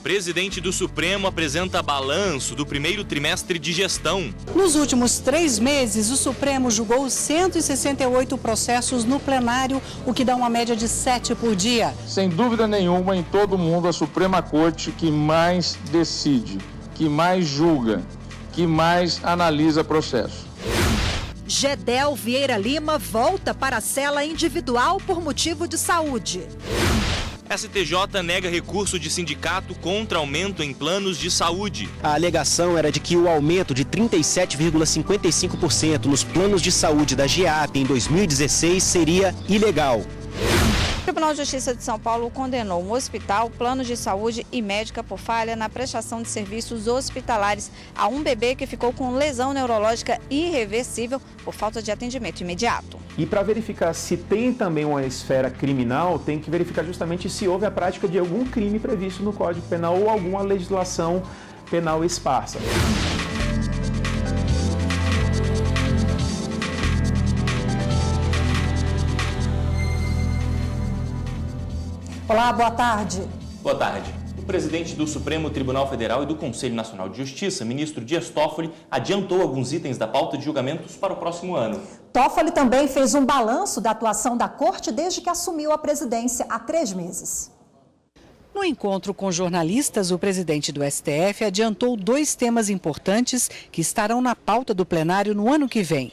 Presidente do Supremo apresenta balanço do primeiro trimestre de gestão. Nos últimos 3 meses, o Supremo julgou 168 processos no plenário, o que dá uma média de 7 por dia. Sem dúvida nenhuma, em todo o mundo, a Suprema Corte que mais decide, que mais julga, que mais analisa processo. Gedel Vieira Lima volta para a cela individual por motivo de saúde. STJ nega recurso de sindicato contra aumento em planos de saúde. A alegação era de que o aumento de 37,55% nos planos de saúde da GEAP em 2016 seria ilegal. O Tribunal de Justiça de São Paulo condenou um hospital, plano de saúde e médica por falha na prestação de serviços hospitalares a um bebê que ficou com lesão neurológica irreversível por falta de atendimento imediato. E para verificar se tem também uma esfera criminal, tem que verificar justamente se houve a prática de algum crime previsto no Código Penal ou alguma legislação penal esparsa. Olá, boa tarde. Boa tarde. O presidente do Supremo Tribunal Federal e do Conselho Nacional de Justiça, ministro Dias Toffoli, adiantou alguns itens da pauta de julgamentos para o próximo ano. Toffoli também fez um balanço da atuação da Corte desde que assumiu a presidência há 3 meses. No encontro com jornalistas, o presidente do STF adiantou 2 temas importantes que estarão na pauta do plenário no ano que vem.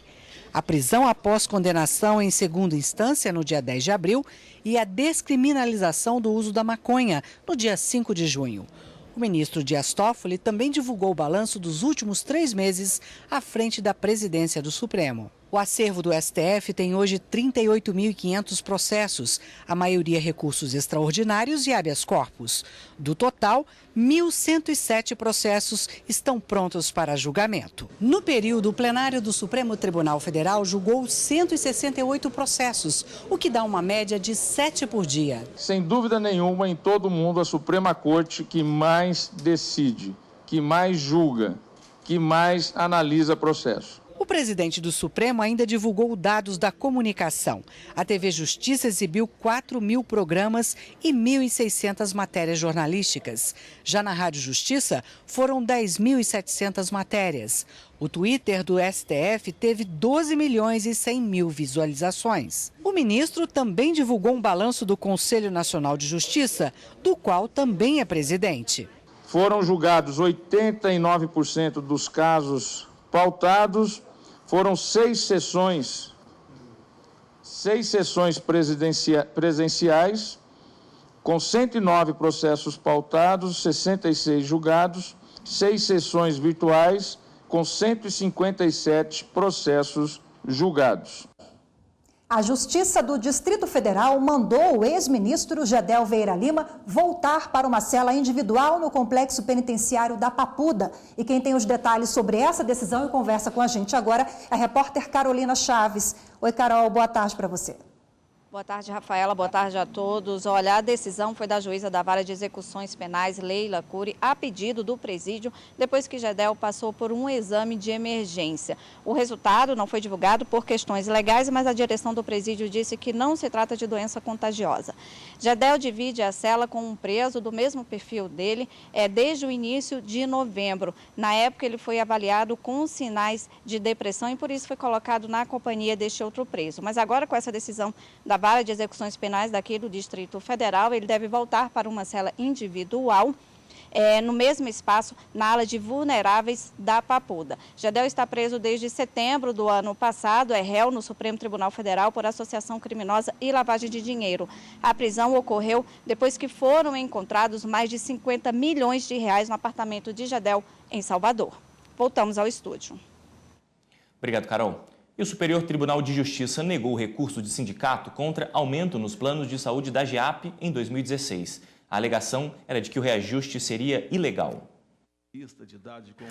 A prisão após condenação em segunda instância, no dia 10 de abril, e a descriminalização do uso da maconha, no dia 5 de junho. O ministro Dias Toffoli também divulgou o balanço dos últimos 3 meses à frente da presidência do Supremo. O acervo do STF tem hoje 38.500 processos, a maioria recursos extraordinários e habeas corpus. Do total, 1.107 processos estão prontos para julgamento. No período, o plenário do Supremo Tribunal Federal julgou 168 processos, o que dá uma média de 7 por dia. Sem dúvida nenhuma, em todo o mundo, a Suprema Corte que mais decide, que mais julga, que mais analisa processo. O presidente do Supremo ainda divulgou dados da comunicação. A TV Justiça exibiu 4.000 programas e 1.600 matérias jornalísticas. Já na Rádio Justiça, foram 10.700 matérias. O Twitter do STF teve 12 milhões e 100 mil visualizações. O ministro também divulgou um balanço do Conselho Nacional de Justiça, do qual também é presidente. Foram julgados 89% dos casos pautados. Foram 6 sessões presenciais, com 109 processos pautados, 66 julgados, 6 sessões virtuais, com 157 processos julgados. A Justiça do Distrito Federal mandou o ex-ministro Gedel Vieira Lima voltar para uma cela individual no complexo penitenciário da Papuda. E quem tem os detalhes sobre essa decisão e conversa com a gente agora é a repórter Carolina Chaves. Oi, Carol, boa tarde para você. Boa tarde, Rafaela. Boa tarde a todos. Olha, a decisão foi da juíza da Vara de Execuções Penais, Leila Cury, a pedido do presídio, depois que Gedel passou por um exame de emergência. O resultado não foi divulgado por questões legais, mas a direção do presídio disse que não se trata de doença contagiosa. Gedel divide a cela com um preso do mesmo perfil dele desde o início de novembro. Na época, ele foi avaliado com sinais de depressão e por isso foi colocado na companhia deste outro preso. Mas agora, com essa decisão da Vara de Execuções Penais daqui do Distrito Federal, ele deve voltar para uma cela individual, no mesmo espaço, na ala de vulneráveis da Papuda. Gedel está preso desde setembro do ano passado, é réu no Supremo Tribunal Federal por associação criminosa e lavagem de dinheiro. A prisão ocorreu depois que foram encontrados mais de 50 milhões de reais no apartamento de Gedel, em Salvador. Voltamos ao estúdio. Obrigado, Carol. E o Superior Tribunal de Justiça negou o recurso de sindicato contra aumento nos planos de saúde da GEAP em 2016. A alegação era de que o reajuste seria ilegal.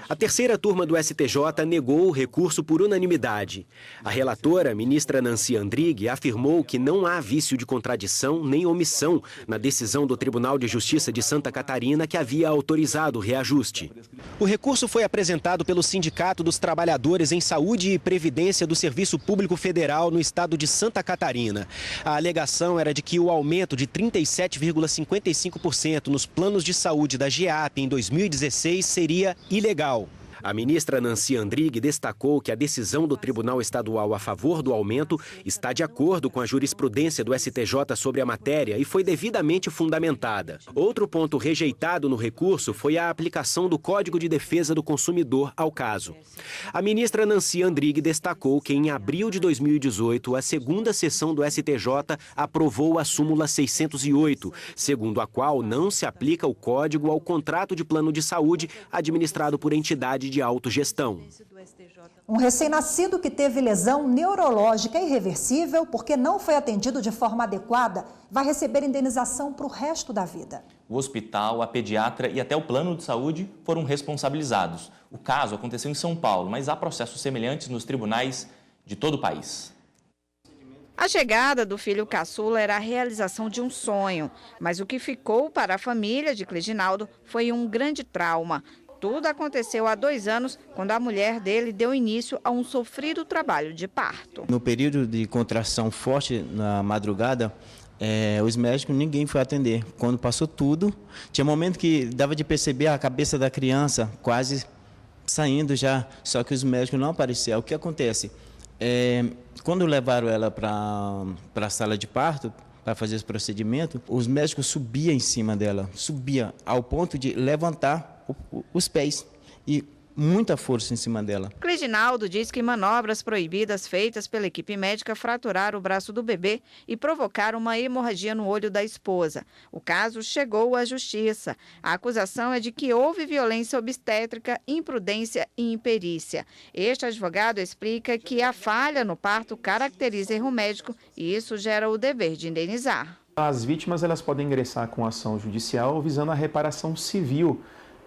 A terceira turma do STJ negou o recurso por unanimidade. A relatora, ministra Nancy Andrighi, afirmou que não há vício de contradição nem omissão na decisão do Tribunal de Justiça de Santa Catarina que havia autorizado o reajuste. O recurso foi apresentado pelo Sindicato dos Trabalhadores em Saúde e Previdência do Serviço Público Federal no estado de Santa Catarina. A alegação era de que o aumento de 37,55% nos planos de saúde da GEAP em 2016 seria ilegal. A ministra Nancy Andrighi destacou que a decisão do Tribunal Estadual a favor do aumento está de acordo com a jurisprudência do STJ sobre a matéria e foi devidamente fundamentada. Outro ponto rejeitado no recurso foi a aplicação do Código de Defesa do Consumidor ao caso. A ministra Nancy Andrighi destacou que em abril de 2018, a segunda sessão do STJ aprovou a súmula 608, segundo a qual não se aplica o código ao contrato de plano de saúde administrado por entidade de autogestão. Um recém-nascido que teve lesão neurológica irreversível porque não foi atendido de forma adequada vai receber indenização para o resto da vida. O hospital, a pediatra e até o plano de saúde foram responsabilizados. O caso aconteceu em São Paulo, mas há processos semelhantes nos tribunais de todo o país. A chegada do filho caçula era a realização de um sonho, mas o que ficou para a família de Cleginaldo foi um grande trauma. Tudo aconteceu há 2 anos, quando a mulher dele deu início a um sofrido trabalho de parto. No período de contração forte na madrugada, os médicos, ninguém foi atender. Quando passou tudo, tinha momento que dava de perceber a cabeça da criança quase saindo já, só que os médicos não apareciam. O que acontece? Quando levaram ela para a sala de parto, para fazer esse procedimento, os médicos subiam em cima dela, subia ao ponto de levantar os pés e muita força em cima dela. Cleginaldo diz que manobras proibidas feitas pela equipe médica fraturaram o braço do bebê e provocaram uma hemorragia no olho da esposa. O caso chegou à justiça. A acusação é de que houve violência obstétrica, imprudência e imperícia. Este advogado explica que a falha no parto caracteriza erro médico e isso gera o dever de indenizar. As vítimas elas podem ingressar com ação judicial visando a reparação civil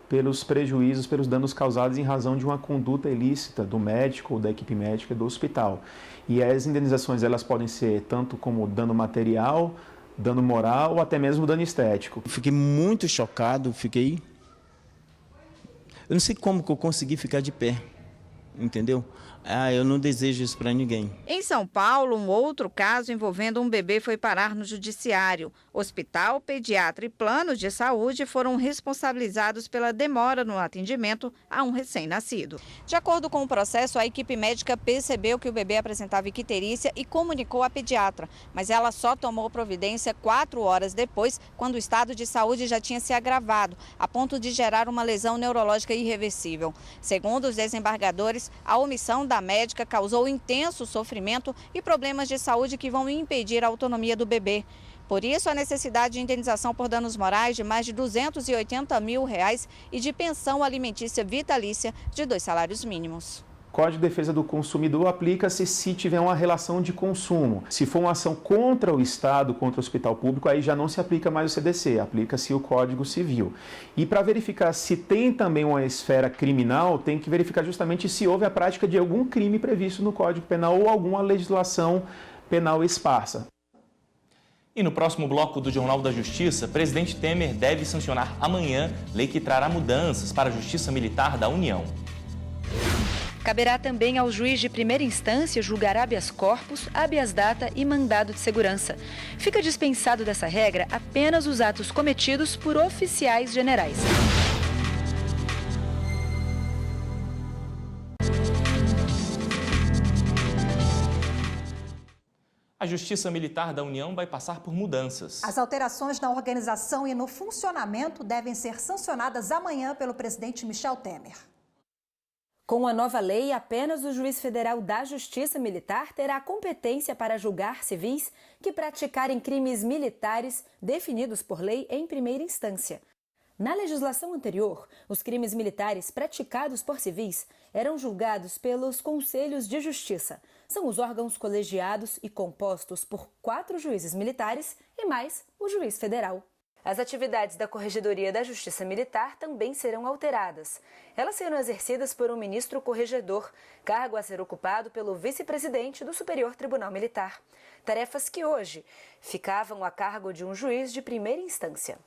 pelos prejuízos, pelos danos causados em razão de uma conduta ilícita do médico ou da equipe médica do hospital. E as indenizações elas podem ser tanto como dano material, dano moral ou até mesmo dano estético. Fiquei muito chocado, eu não sei como que eu consegui ficar de pé, entendeu? Eu não desejo isso para ninguém. Em São Paulo, um outro caso envolvendo um bebê foi parar no judiciário. Hospital, pediatra e plano de saúde foram responsabilizados pela demora no atendimento a um recém-nascido. De acordo com o processo, a equipe médica percebeu que o bebê apresentava icterícia e comunicou à pediatra, mas ela só tomou providência 4 horas depois, quando o estado de saúde já tinha se agravado, a ponto de gerar uma lesão neurológica irreversível. Segundo os desembargadores, a omissão da médica causou intenso sofrimento e problemas de saúde que vão impedir a autonomia do bebê. Por isso, a necessidade de indenização por danos morais de mais de R$280 mil e de pensão alimentícia vitalícia de 2 salários mínimos. O Código de Defesa do Consumidor aplica-se se tiver uma relação de consumo. Se for uma ação contra o Estado, contra o hospital público, aí já não se aplica mais o CDC, aplica-se o Código Civil. E para verificar se tem também uma esfera criminal, tem que verificar justamente se houve a prática de algum crime previsto no Código Penal ou alguma legislação penal esparsa. E no próximo bloco do Jornal da Justiça, presidente Temer deve sancionar amanhã lei que trará mudanças para a Justiça Militar da União. Caberá também ao juiz de primeira instância julgar habeas corpus, habeas data e mandado de segurança. Fica dispensado dessa regra apenas os atos cometidos por oficiais generais. A Justiça Militar da União vai passar por mudanças. As alterações na organização e no funcionamento devem ser sancionadas amanhã pelo presidente Michel Temer. Com a nova lei, apenas o juiz federal da Justiça Militar terá competência para julgar civis que praticarem crimes militares definidos por lei em primeira instância. Na legislação anterior, os crimes militares praticados por civis eram julgados pelos Conselhos de Justiça. São os órgãos colegiados e compostos por 4 juízes militares e mais o juiz federal. As atividades da Corregedoria da Justiça Militar também serão alteradas. Elas serão exercidas por um ministro corregedor, cargo a ser ocupado pelo vice-presidente do Superior Tribunal Militar. Tarefas que hoje ficavam a cargo de um juiz de primeira instância.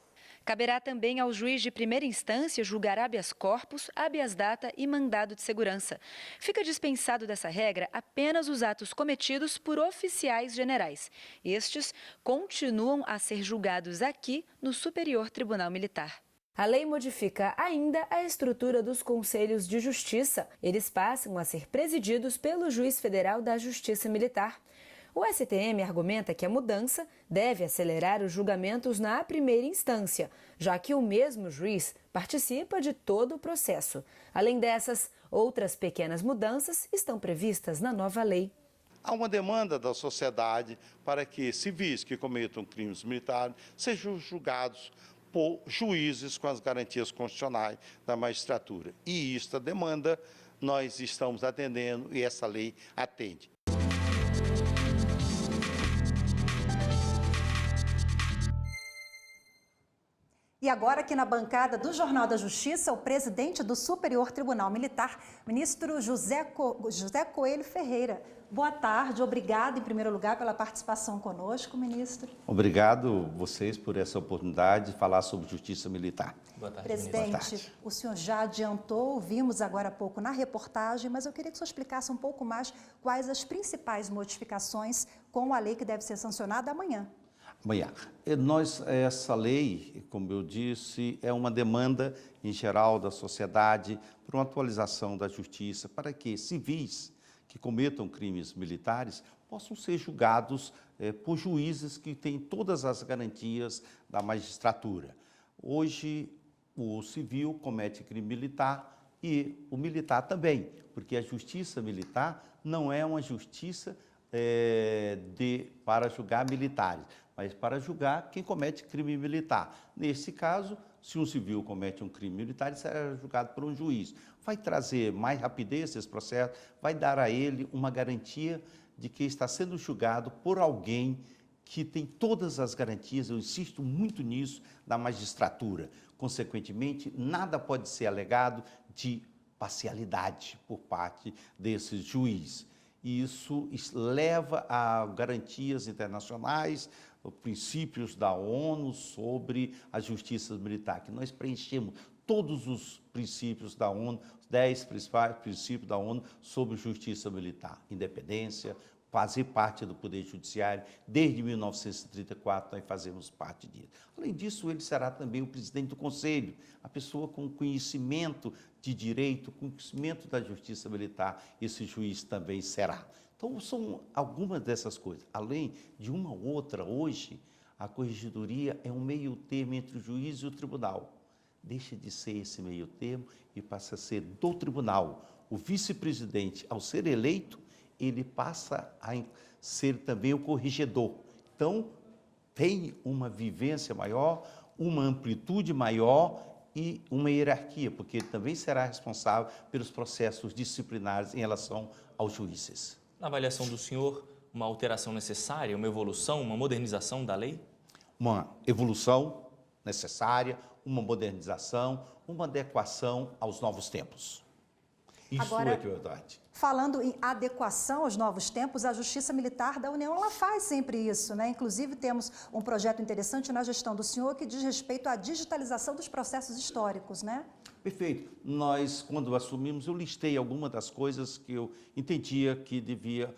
Caberá também ao juiz de primeira instância julgar habeas corpus, habeas data e mandado de segurança. Fica dispensado dessa regra apenas os atos cometidos por oficiais generais. Estes continuam a ser julgados aqui no Superior Tribunal Militar. A lei modifica ainda a estrutura dos conselhos de justiça. Eles passam a ser presididos pelo juiz federal da Justiça Militar. O STM argumenta que a mudança deve acelerar os julgamentos na primeira instância, já que o mesmo juiz participa de todo o processo. Além dessas, outras pequenas mudanças estão previstas na nova lei. Há uma demanda da sociedade para que civis que cometam crimes militares sejam julgados por juízes com as garantias constitucionais da magistratura. E esta demanda nós estamos atendendo e essa lei atende. E agora, aqui na bancada do Jornal da Justiça, o presidente do Superior Tribunal Militar, ministro José Coelho Ferreira. Boa tarde, obrigado em primeiro lugar pela participação conosco, ministro. Obrigado vocês por essa oportunidade de falar sobre justiça militar. Boa tarde, presidente. Boa tarde. O senhor já adiantou, vimos agora há pouco na reportagem, mas eu queria que o senhor explicasse um pouco mais quais as principais modificações com a lei que deve ser sancionada amanhã. Amanhã. Essa lei, como eu disse, é uma demanda em geral da sociedade por uma atualização da justiça para que civis que cometam crimes militares possam ser julgados por juízes que têm todas as garantias da magistratura. Hoje, o civil comete crime militar e o militar também, porque a justiça militar não é uma justiça para julgar militares, mas para julgar quem comete crime militar. Nesse caso, se um civil comete um crime militar, ele será julgado por um juiz. Vai trazer mais rapidez esse processo, vai dar a ele uma garantia de que está sendo julgado por alguém que tem todas as garantias, eu insisto muito nisso, da magistratura. Consequentemente, nada pode ser alegado de parcialidade por parte desse juiz. Isso leva a garantias internacionais, princípios da ONU sobre a justiça militar, que nós preenchemos todos os princípios da ONU, os 10 principais princípios da ONU sobre justiça militar, independência, fazer parte do Poder Judiciário. Desde 1934 nós fazemos parte disso. Além disso, ele será também o presidente do Conselho, a pessoa com conhecimento de direito, conhecimento da justiça militar, esse juiz também será. Então, são algumas dessas coisas. Além de uma outra, hoje, a corregedoria é um meio termo entre o juiz e o tribunal. Deixa de ser esse meio termo e passa a ser do tribunal. O vice-presidente, ao ser eleito, ele passa a ser também o corregedor. Então, tem uma vivência maior, uma amplitude maior e uma hierarquia, porque ele também será responsável pelos processos disciplinares em relação aos juízes. Na avaliação do senhor, uma alteração necessária, uma evolução, uma modernização da lei? Uma evolução necessária, uma modernização, uma adequação aos novos tempos. Isso Agora, é de verdade. Falando em adequação aos novos tempos, a Justiça Militar da União ela faz sempre isso, né? Inclusive, temos um projeto interessante na gestão do senhor que diz respeito à digitalização dos processos históricos, né? Perfeito. Nós, quando assumimos, eu listei algumas das coisas que eu entendia que devia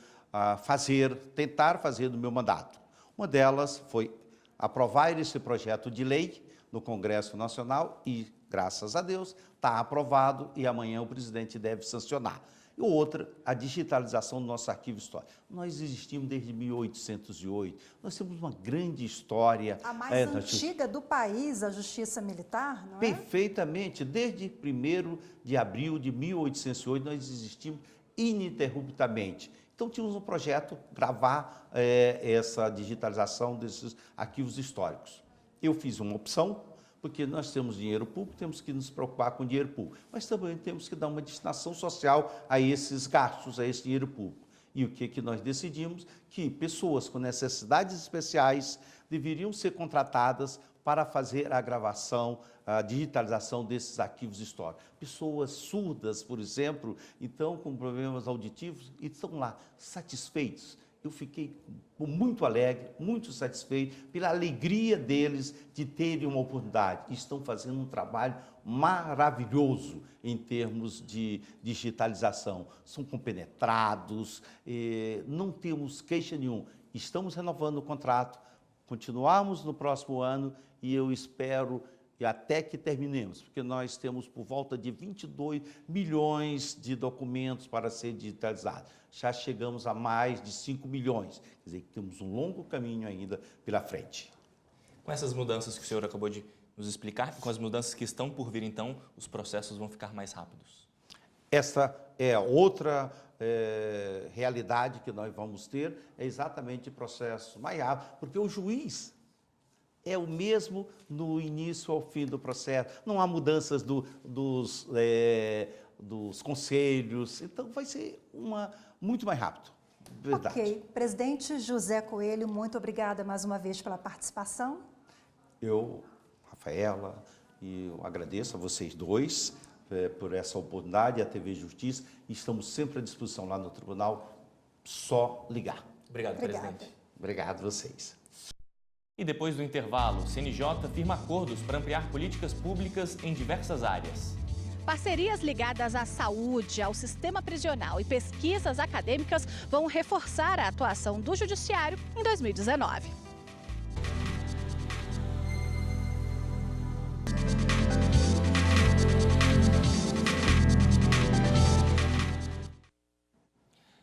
tentar fazer no meu mandato. Uma delas foi aprovar esse projeto de lei no Congresso Nacional e, graças a Deus, está aprovado e amanhã o presidente deve sancionar. E outra, a digitalização do nosso arquivo histórico. Nós existimos desde 1808, nós temos uma grande história. A mais antiga do país, a Justiça Militar, não é? Perfeitamente, desde 1º de abril de 1808 nós existimos ininterruptamente. Então, tínhamos um projeto, gravar essa digitalização desses arquivos históricos. Eu fiz uma opção, porque nós temos dinheiro público, temos que nos preocupar com o dinheiro público, mas também temos que dar uma destinação social a esses gastos, a esse dinheiro público. E o que nós decidimos? Que pessoas com necessidades especiais deveriam ser contratadas para fazer a gravação, a digitalização desses arquivos históricos. Pessoas surdas, por exemplo, então com problemas auditivos, e estão lá satisfeitos. Eu fiquei muito alegre, muito satisfeito pela alegria deles de terem uma oportunidade. Estão fazendo um trabalho maravilhoso em termos de digitalização. São compenetrados, não temos queixa nenhuma. Estamos renovando o contrato, continuamos no próximo ano e eu espero até que terminemos, porque nós temos por volta de 22 milhões de documentos para ser digitalizados. Já chegamos a mais de 5 milhões, quer dizer, que temos um longo caminho ainda pela frente. Com essas mudanças que o senhor acabou de nos explicar, com as mudanças que estão por vir, então, os processos vão ficar mais rápidos? Essa é outra realidade que nós vamos ter, é exatamente o processo mais rápido, porque o juiz é o mesmo no início ao fim do processo, não há mudanças dos conselhos, então vai ser muito mais rápido. Verdade. Ok. Presidente José Coelho, muito obrigada mais uma vez pela participação. Eu, Rafaela, eu agradeço a vocês dois por essa oportunidade, a TV Justiça, e estamos sempre à disposição lá no tribunal, só ligar. Obrigado, presidente. Obrigado a vocês. E depois do intervalo, o CNJ firma acordos para ampliar políticas públicas em diversas áreas. Parcerias ligadas à saúde, ao sistema prisional e pesquisas acadêmicas vão reforçar a atuação do Judiciário em 2019.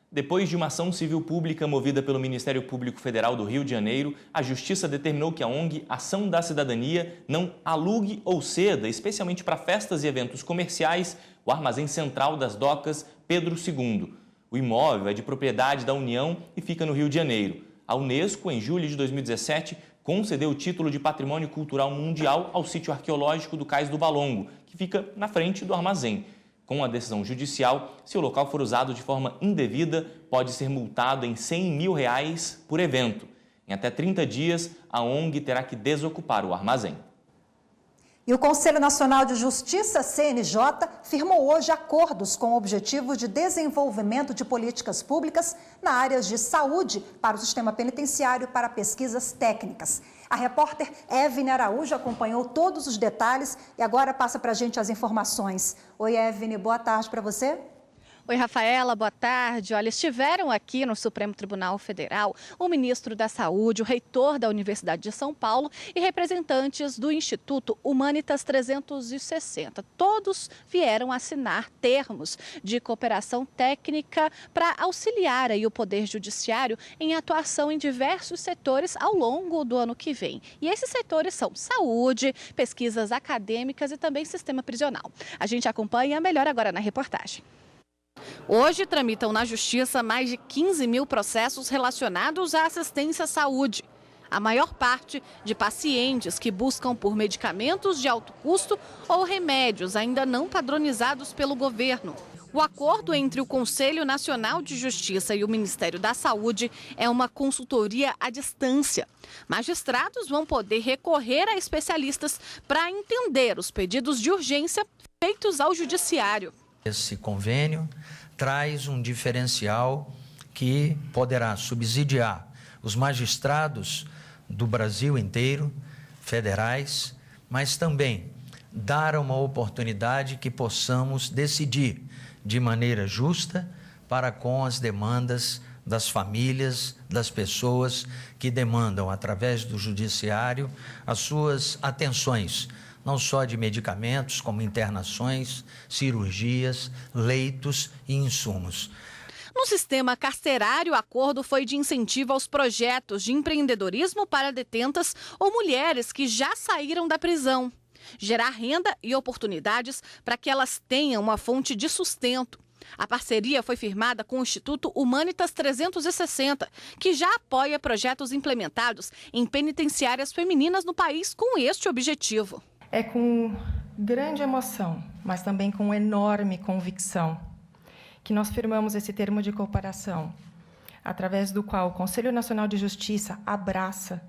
Depois de uma ação civil pública movida pelo Ministério Público Federal do Rio de Janeiro, a Justiça determinou que a ONG Ação da Cidadania não alugue ou ceda, especialmente para festas e eventos comerciais, o armazém central das docas Pedro II. O imóvel é de propriedade da União e fica no Rio de Janeiro. A Unesco, em julho de 2017, concedeu o título de Patrimônio Cultural Mundial ao sítio arqueológico do Cais do Valongo, que fica na frente do armazém. Com a decisão judicial, se o local for usado de forma indevida, pode ser multado em R$100 mil por evento. Em até 30 dias, a ONG terá que desocupar o armazém. E o Conselho Nacional de Justiça, CNJ, firmou hoje acordos com o objetivo de desenvolvimento de políticas públicas na área de saúde para o sistema penitenciário para pesquisas técnicas. A repórter Evne Araújo acompanhou todos os detalhes e agora passa para a gente as informações. Oi, Evne, boa tarde para você. Oi, Rafaela, boa tarde. Olha, estiveram aqui no Supremo Tribunal Federal o ministro da Saúde, o reitor da Universidade de São Paulo e representantes do Instituto Humanitas 360. Todos vieram assinar termos de cooperação técnica para auxiliar aí o Poder Judiciário em atuação em diversos setores ao longo do ano que vem. E esses setores são saúde, pesquisas acadêmicas e também sistema prisional. A gente acompanha melhor agora na reportagem. Hoje tramitam na Justiça mais de 15 mil processos relacionados à assistência à saúde. A maior parte de pacientes que buscam por medicamentos de alto custo ou remédios ainda não padronizados pelo governo. O acordo entre o Conselho Nacional de Justiça e o Ministério da Saúde é uma consultoria à distância. Magistrados vão poder recorrer a especialistas para entender os pedidos de urgência feitos ao Judiciário. Esse convênio traz um diferencial que poderá subsidiar os magistrados do Brasil inteiro, federais, mas também dar uma oportunidade que possamos decidir de maneira justa para com as demandas das famílias, das pessoas que demandam, através do Judiciário, as suas atenções, não só de medicamentos, como internações, cirurgias, leitos e insumos. No sistema carcerário, o acordo foi de incentivo aos projetos de empreendedorismo para detentas ou mulheres que já saíram da prisão. Gerar renda e oportunidades para que elas tenham uma fonte de sustento. A parceria foi firmada com o Instituto Humanitas 360, que já apoia projetos implementados em penitenciárias femininas no país com este objetivo. É com grande emoção, mas também com enorme convicção, que nós firmamos esse termo de cooperação, através do qual o Conselho Nacional de Justiça abraça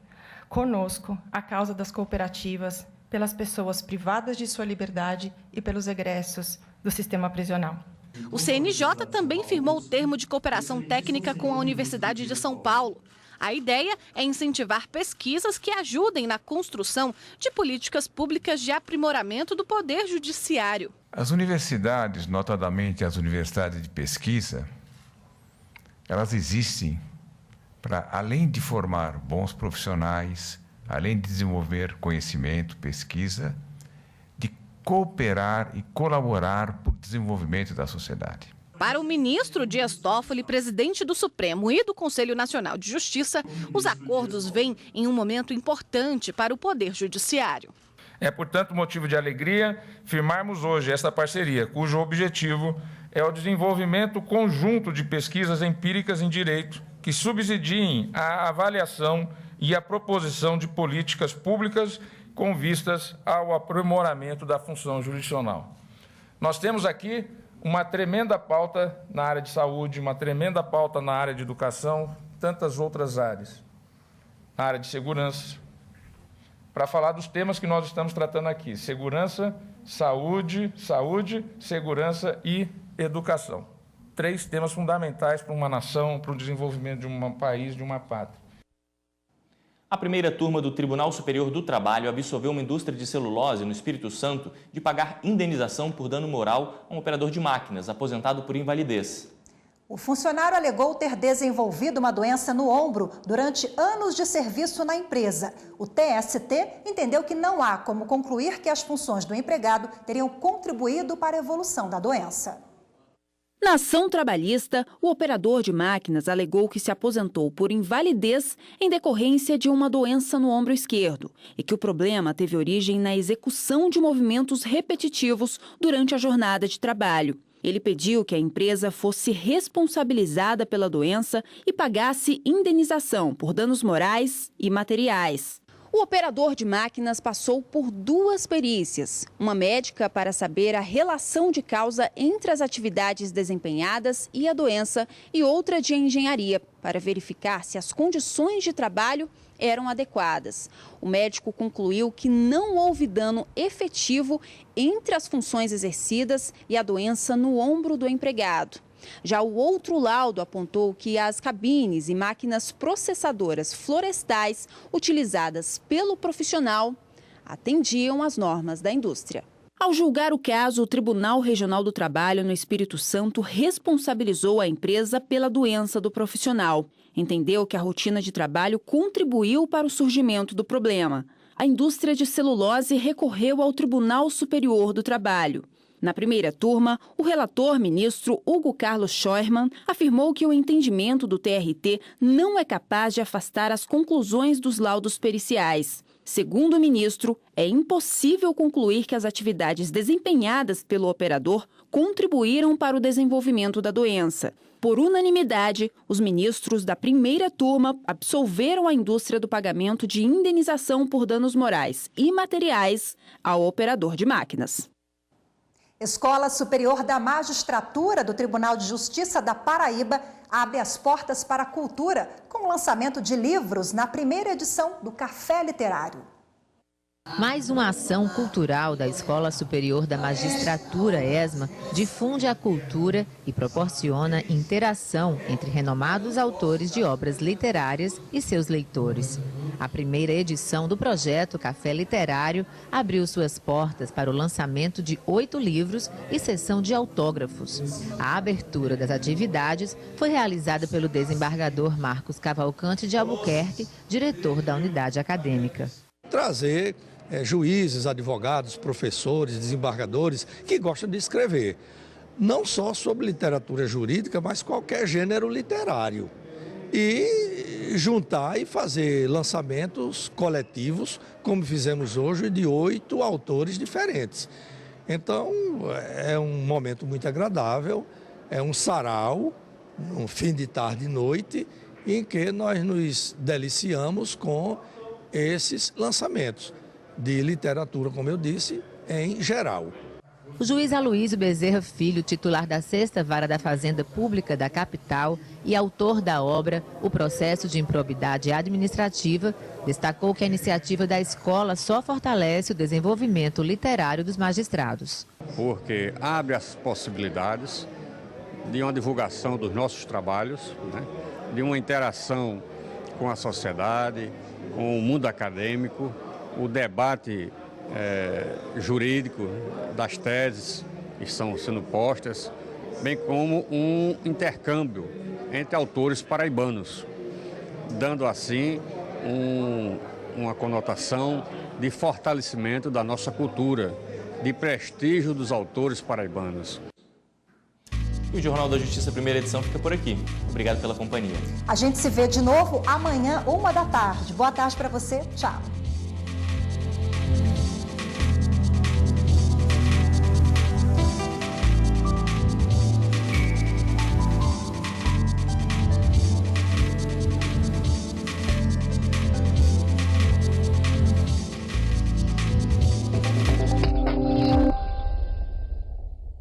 conosco a causa das cooperativas, pelas pessoas privadas de sua liberdade e pelos egressos do sistema prisional. O CNJ também firmou o termo de cooperação técnica com a Universidade de São Paulo. A ideia é incentivar pesquisas que ajudem na construção de políticas públicas de aprimoramento do poder judiciário. As universidades, notadamente as universidades de pesquisa, elas existem para, além de formar bons profissionais, além de desenvolver conhecimento, pesquisa, de cooperar e colaborar para o desenvolvimento da sociedade. Para o ministro Dias Toffoli, presidente do Supremo e do Conselho Nacional de Justiça, os acordos vêm em um momento importante para o Poder Judiciário. É, portanto, motivo de alegria firmarmos hoje esta parceria, cujo objetivo é o desenvolvimento conjunto de pesquisas empíricas em direito que subsidiem a avaliação e a proposição de políticas públicas com vistas ao aprimoramento da função jurisdicional. Nós temos aqui uma tremenda pauta na área de saúde, uma tremenda pauta na área de educação, tantas outras áreas, na área de segurança, para falar dos temas que nós estamos tratando aqui: segurança, saúde, segurança e educação. 3 temas fundamentais para uma nação, para o desenvolvimento de um país, de uma pátria. A primeira turma do Tribunal Superior do Trabalho absolveu uma indústria de celulose no Espírito Santo de pagar indenização por dano moral a um operador de máquinas aposentado por invalidez. O funcionário alegou ter desenvolvido uma doença no ombro durante anos de serviço na empresa. O TST entendeu que não há como concluir que as funções do empregado teriam contribuído para a evolução da doença. Na ação trabalhista, o operador de máquinas alegou que se aposentou por invalidez em decorrência de uma doença no ombro esquerdo e que o problema teve origem na execução de movimentos repetitivos durante a jornada de trabalho. Ele pediu que a empresa fosse responsabilizada pela doença e pagasse indenização por danos morais e materiais. O operador de máquinas passou por 2 perícias, uma médica para saber a relação de causa entre as atividades desempenhadas e a doença e outra de engenharia, para verificar se as condições de trabalho eram adequadas. O médico concluiu que não houve dano efetivo entre as funções exercidas e a doença no ombro do empregado. Já o outro laudo apontou que as cabines e máquinas processadoras florestais utilizadas pelo profissional atendiam às normas da indústria. Ao julgar o caso, o Tribunal Regional do Trabalho no Espírito Santo responsabilizou a empresa pela doença do profissional. Entendeu que a rotina de trabalho contribuiu para o surgimento do problema. A indústria de celulose recorreu ao Tribunal Superior do Trabalho. Na primeira turma, o relator ministro Hugo Carlos Scheuermann afirmou que o entendimento do TRT não é capaz de afastar as conclusões dos laudos periciais. Segundo o ministro, é impossível concluir que as atividades desempenhadas pelo operador contribuíram para o desenvolvimento da doença. Por unanimidade, os ministros da primeira turma absolveram a indústria do pagamento de indenização por danos morais e materiais ao operador de máquinas. Escola Superior da Magistratura do Tribunal de Justiça da Paraíba abre as portas para a cultura com o lançamento de livros na primeira edição do Café Literário. Mais uma ação cultural da Escola Superior da Magistratura, ESMA, difunde a cultura e proporciona interação entre renomados autores de obras literárias e seus leitores. A primeira edição do projeto Café Literário abriu suas portas para o lançamento de 8 livros e sessão de autógrafos. A abertura das atividades foi realizada pelo desembargador Marcos Cavalcante de Albuquerque, diretor da unidade acadêmica. Trazer juízes, advogados, professores, desembargadores que gostam de escrever, não só sobre literatura jurídica, mas qualquer gênero literário. E juntar e fazer lançamentos coletivos, como fizemos hoje, de 8 autores diferentes. Então, é um momento muito agradável, é um sarau, um fim de tarde e noite, em que nós nos deliciamos com esses lançamentos de literatura, como eu disse, em geral. O juiz Aloysio Bezerra Filho, titular da 6ª Vara da Fazenda Pública da capital e autor da obra O Processo de Improbidade Administrativa, destacou que a iniciativa da escola só fortalece o desenvolvimento literário dos magistrados. Porque abre as possibilidades de uma divulgação dos nossos trabalhos, né? De uma interação com a sociedade, com o mundo acadêmico, o debate jurídico das teses que estão sendo postas, bem como um intercâmbio entre autores paraibanos, dando assim uma conotação de fortalecimento da nossa cultura, de prestígio dos autores paraibanos. E o Jornal da Justiça, primeira edição, fica por aqui. Obrigado pela companhia. A gente se vê de novo amanhã, 13h. Boa tarde para você. Tchau.